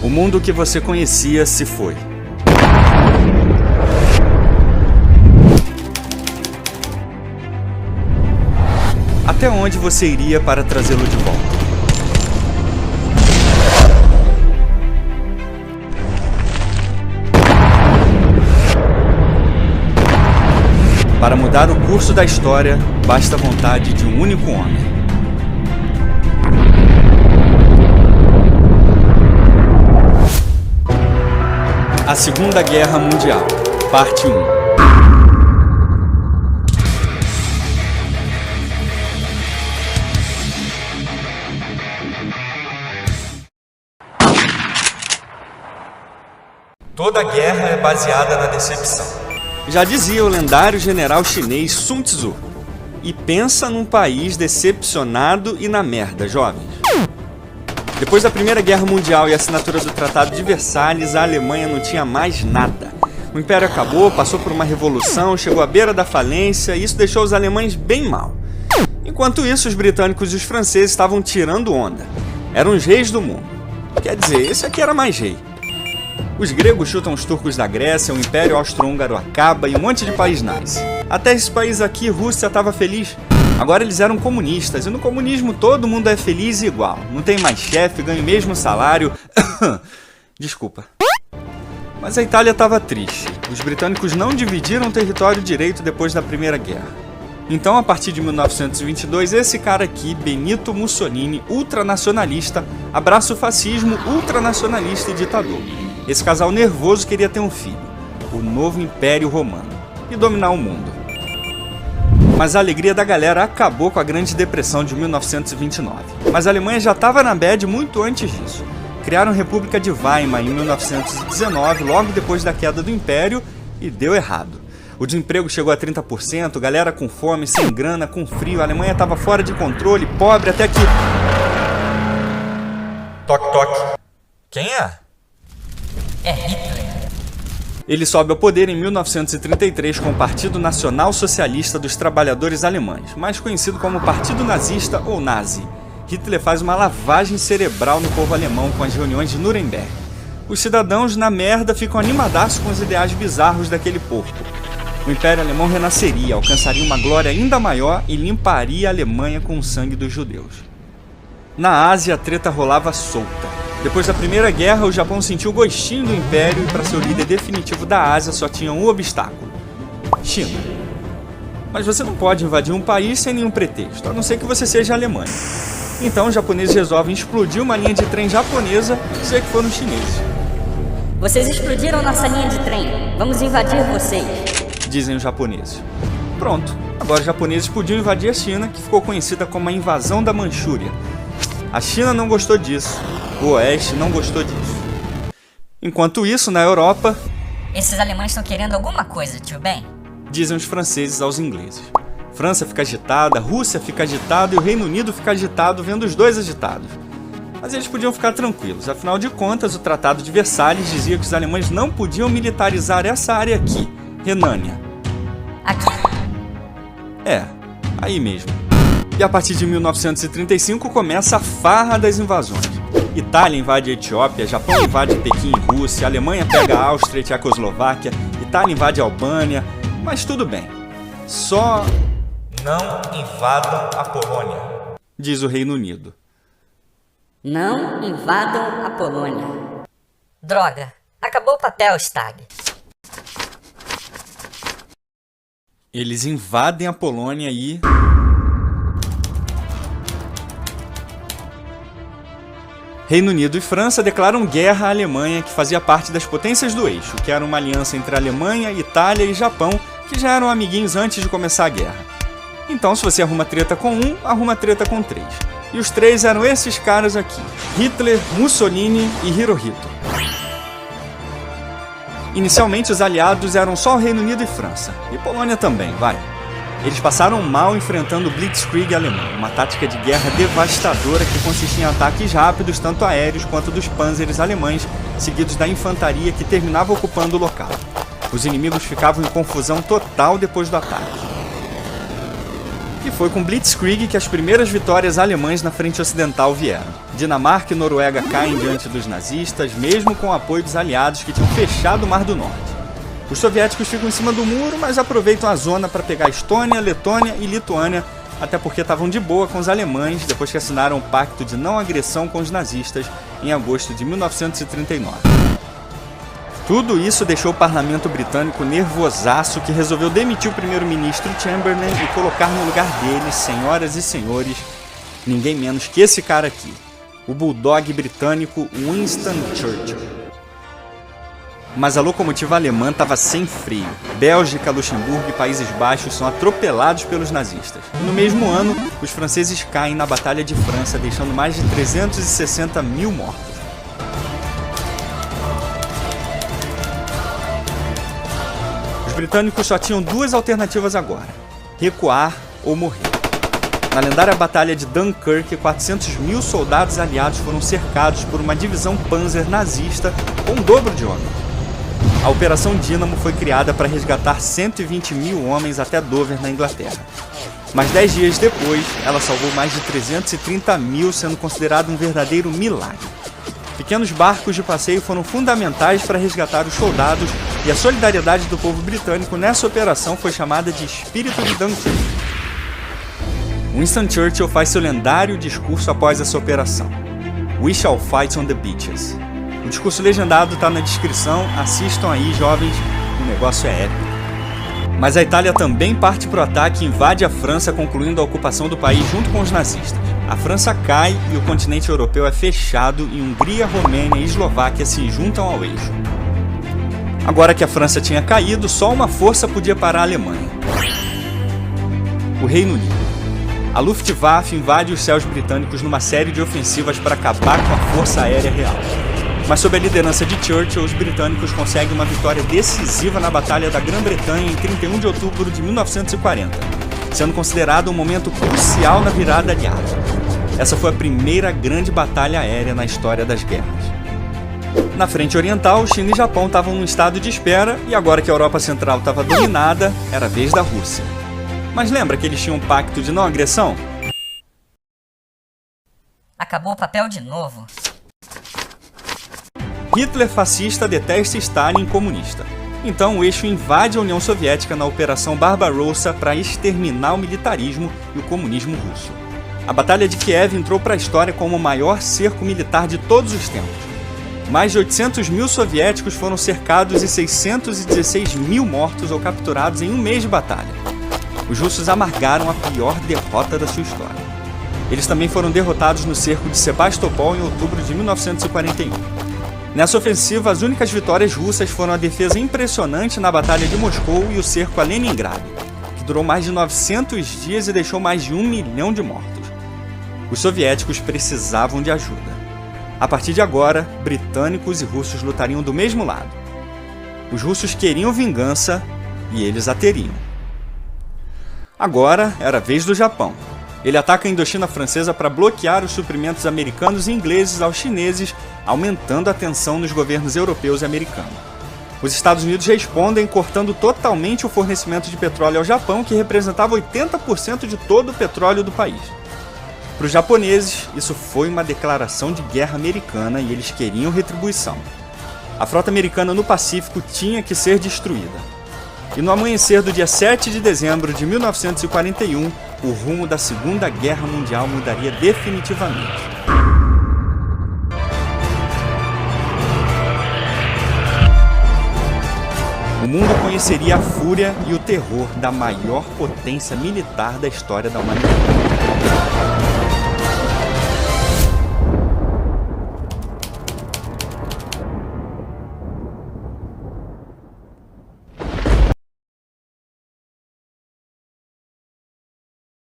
O mundo que você conhecia se foi. Até onde você iria para trazê-lo de volta? Para mudar o curso da história, basta a vontade de um único homem. A Segunda Guerra Mundial, Parte 1. Toda guerra é baseada na decepção. Já dizia o lendário general chinês Sun Tzu. E pensa num país decepcionado e na merda, jovens. Depois da Primeira Guerra Mundial e a assinatura do Tratado de Versalhes, a Alemanha não tinha mais nada. O Império acabou, passou por uma revolução, chegou à beira da falência e isso deixou os alemães bem mal. Enquanto isso, os britânicos e os franceses estavam tirando onda. Eram os reis do mundo. Quer dizer, esse aqui era mais rei. Os gregos chutam os turcos da Grécia, o Império Austro-Húngaro acaba e um monte de país nasce. Até esse país aqui, Rússia, estava feliz. Agora eles eram comunistas, e no comunismo todo mundo é feliz e igual. Não tem mais chefe, ganha o mesmo salário. Desculpa. Mas a Itália estava triste. Os britânicos não dividiram o território direito depois da Primeira Guerra. Então, a partir de 1922, esse cara aqui, Benito Mussolini, ultranacionalista, abraça o fascismo, ultranacionalista e ditador. Esse casal nervoso queria ter um filho, o novo Império Romano, e dominar o mundo. Mas a alegria da galera acabou com a Grande Depressão de 1929. Mas a Alemanha já estava na bad muito antes disso. Criaram a República de Weimar em 1919, logo depois da queda do Império, e deu errado. O desemprego chegou a 30%, galera com fome, sem grana, com frio, a Alemanha estava fora de controle, pobre, até que... Toque, toque. Quem é? É Hitler. Ele sobe ao poder em 1933 com o Partido Nacional Socialista dos Trabalhadores Alemães, mais conhecido como Partido Nazista ou Nazi. Hitler faz uma lavagem cerebral no povo alemão com as reuniões de Nuremberg. Os cidadãos, na merda, ficam animadaços com os ideais bizarros daquele porco. O Império Alemão renasceria, alcançaria uma glória ainda maior e limparia a Alemanha com o sangue dos judeus. Na Ásia, a treta rolava solta. Depois da Primeira Guerra, o Japão sentiu o gostinho do Império e para ser o líder definitivo da Ásia só tinha um obstáculo: China. Mas você não pode invadir um país sem nenhum pretexto, a não ser que você seja Alemanha. Então os japoneses resolvem explodir uma linha de trem japonesa e dizer que foram chineses. Vocês explodiram nossa linha de trem. Vamos invadir vocês, dizem os japoneses. Pronto, agora os japoneses podiam invadir a China, que ficou conhecida como a invasão da Manchúria. A China não gostou disso. O Oeste não gostou disso. Enquanto isso, na Europa... Esses alemães estão querendo alguma coisa, tio Ben? Dizem os franceses aos ingleses. França fica agitada, Rússia fica agitada e o Reino Unido fica agitado vendo os dois agitados. Mas eles podiam ficar tranquilos. Afinal de contas, o Tratado de Versalhes dizia que os alemães não podiam militarizar essa área aqui, Renânia. Aqui? É, aí mesmo. E a partir de 1935 começa a farra das invasões. Itália invade a Etiópia, Japão invade Pequim e Rússia, Alemanha pega a Áustria e Tchecoslováquia, Itália invade a Albânia, mas tudo bem. Só não invadam a Polônia, diz o Reino Unido. Não invadam a Polônia. Droga, acabou o papel, Stag. Eles invadem a Polônia e... Reino Unido e França declaram guerra à Alemanha, que fazia parte das potências do eixo, que era uma aliança entre Alemanha, Itália e Japão, que já eram amiguinhos antes de começar a guerra. Então, se você arruma treta com um, arruma treta com três. E os três eram esses caras aqui: Hitler, Mussolini e Hirohito. Inicialmente, os aliados eram só o Reino Unido e França, e Polônia também, vai. Eles passaram mal enfrentando o Blitzkrieg alemão, uma tática de guerra devastadora que consistia em ataques rápidos, tanto aéreos quanto dos panzers alemães, seguidos da infantaria que terminava ocupando o local. Os inimigos ficavam em confusão total depois do ataque. E foi com Blitzkrieg que as primeiras vitórias alemãs na frente ocidental vieram. Dinamarca e Noruega caem diante dos nazistas, mesmo com o apoio dos aliados que tinham fechado o Mar do Norte. Os soviéticos ficam em cima do muro, mas aproveitam a zona para pegar Estônia, Letônia e Lituânia, até porque estavam de boa com os alemães depois que assinaram o pacto de não agressão com os nazistas em agosto de 1939. Tudo isso deixou o parlamento britânico nervosaço, que resolveu demitir o primeiro-ministro Chamberlain e colocar no lugar dele, senhoras e senhores, ninguém menos que esse cara aqui, o bulldog britânico Winston Churchill. Mas a locomotiva alemã estava sem freio. Bélgica, Luxemburgo e Países Baixos são atropelados pelos nazistas. E no mesmo ano, os franceses caem na Batalha de França, deixando mais de 360 mil mortos. Os britânicos só tinham duas alternativas agora: recuar ou morrer. Na lendária Batalha de Dunkirk, 400 mil soldados aliados foram cercados por uma divisão Panzer nazista com o dobro de homens. A Operação Dínamo foi criada para resgatar 120 mil homens até Dover, na Inglaterra. Mas 10 dias depois, ela salvou mais de 330 mil, sendo considerado um verdadeiro milagre. Pequenos barcos de passeio foram fundamentais para resgatar os soldados, e a solidariedade do povo britânico nessa operação foi chamada de Espírito de Dunkirk. Winston Churchill faz seu lendário discurso após essa operação: "We shall fight on the beaches." O discurso legendado está na descrição, assistam aí, jovens, o negócio é épico. Mas a Itália também parte para o ataque e invade a França, concluindo a ocupação do país junto com os nazistas. A França cai e o continente europeu é fechado, e Hungria, Romênia e Eslováquia se juntam ao eixo. Agora que a França tinha caído, só uma força podia parar a Alemanha: o Reino Unido. A Luftwaffe invade os céus britânicos numa série de ofensivas para acabar com a força aérea real. Mas sob a liderança de Churchill, os britânicos conseguem uma vitória decisiva na Batalha da Grã-Bretanha em 31 de outubro de 1940, sendo considerado um momento crucial na virada aliada. Essa foi a primeira grande batalha aérea na história das guerras. Na frente oriental, China e Japão estavam num estado de espera, e agora que a Europa Central estava dominada, era a vez da Rússia. Mas lembra que eles tinham um pacto de não agressão? Acabou o papel de novo. Hitler fascista detesta Stalin comunista. Então o eixo invade a União Soviética na Operação Barbarossa para exterminar o militarismo e o comunismo russo. A Batalha de Kiev entrou para a história como o maior cerco militar de todos os tempos. Mais de 800 mil soviéticos foram cercados e 616 mil mortos ou capturados em um mês de batalha. Os russos amargaram a pior derrota da sua história. Eles também foram derrotados no cerco de Sebastopol em outubro de 1941. Nessa ofensiva, as únicas vitórias russas foram a defesa impressionante na Batalha de Moscou e o cerco a Leningrado, que durou mais de 900 dias e deixou mais de 1 milhão de mortos. Os soviéticos precisavam de ajuda. A partir de agora, britânicos e russos lutariam do mesmo lado. Os russos queriam vingança e eles a teriam. Agora era a vez do Japão. Ele ataca a Indochina francesa para bloquear os suprimentos americanos e ingleses aos chineses, aumentando a tensão nos governos europeus e americanos. Os Estados Unidos respondem cortando totalmente o fornecimento de petróleo ao Japão, que representava 80% de todo o petróleo do país. Para os japoneses, isso foi uma declaração de guerra americana e eles queriam retribuição. A frota americana no Pacífico tinha que ser destruída. E no amanhecer do dia 7 de dezembro de 1941, o rumo da Segunda Guerra Mundial mudaria definitivamente. O mundo conheceria a fúria e o terror da maior potência militar da história da humanidade.